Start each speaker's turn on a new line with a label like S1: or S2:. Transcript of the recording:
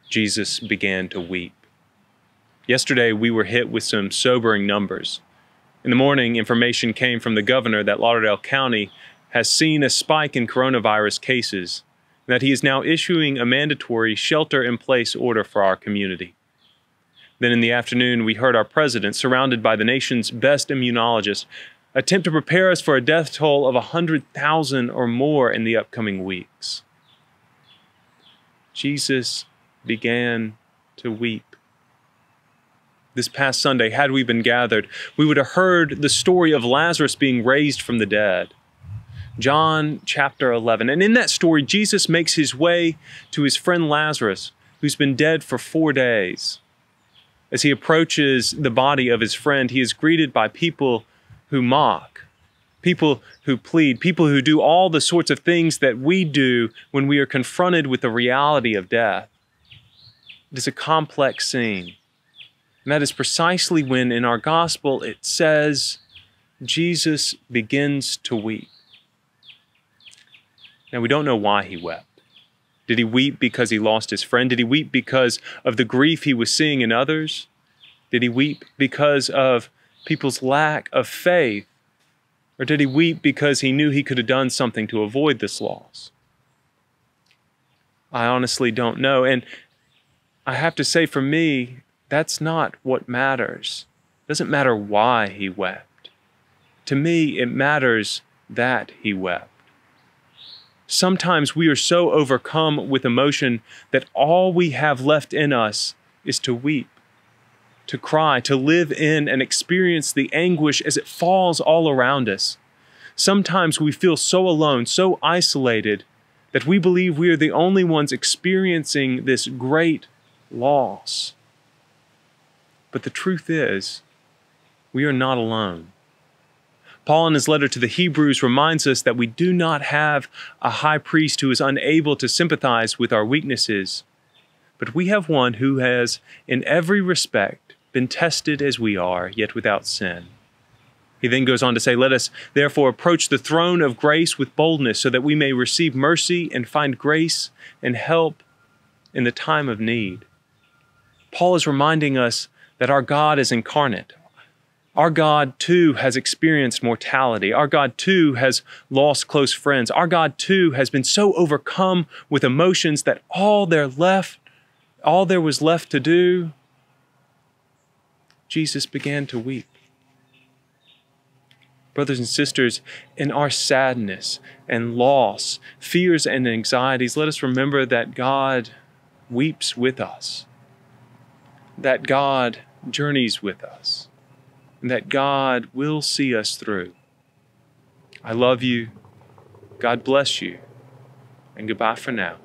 S1: Jesus began to weep. Yesterday, we were hit with some sobering numbers. In the morning, information came from the governor that Lauderdale County has seen a spike in coronavirus cases, and that he is now issuing a mandatory shelter-in-place order for our community. Then in the afternoon, we heard our president, surrounded by the nation's best immunologists, attempt to prepare us for a death toll of 100,000 or more in the upcoming weeks. Jesus began to weep. This past Sunday, had we been gathered, we would have heard the story of Lazarus being raised from the dead. John chapter 11. And in that story, Jesus makes his way to his friend Lazarus, who's been dead for 4 days. As he approaches the body of his friend, he is greeted by people who mock, people who plead, people who do all the sorts of things that we do when we are confronted with the reality of death. It is a complex scene. And that is precisely when in our gospel it says, Jesus begins to weep. Now we don't know why he wept. Did he weep because he lost his friend? Did he weep because of the grief he was seeing in others? Did he weep because of people's lack of faith? Or did he weep because he knew he could have done something to avoid this loss? I honestly don't know. And I have to say, for me, that's not what matters. It doesn't matter why he wept. To me, it matters that he wept. Sometimes we are so overcome with emotion that all we have left in us is to weep, to cry, to live in and experience the anguish as it falls all around us. Sometimes we feel so alone, so isolated, that we believe we are the only ones experiencing this great loss. But the truth is, we are not alone. Paul, in his letter to the Hebrews, reminds us that we do not have a high priest who is unable to sympathize with our weaknesses, but we have one who has, in every respect, been tested as we are, yet without sin. He then goes on to say, "Let us therefore approach the throne of grace with boldness, so that we may receive mercy and find grace and help in the time of need." Paul is reminding us that our God is incarnate. Our God, too, has experienced mortality. Our God, too, has lost close friends. Our God, too, has been so overcome with emotions that all there was left to do, Jesus began to weep. Brothers and sisters, in our sadness and loss, fears and anxieties, let us remember that God weeps with us, that God journeys with us, and that God will see us through. I love you. God bless you. And goodbye for now.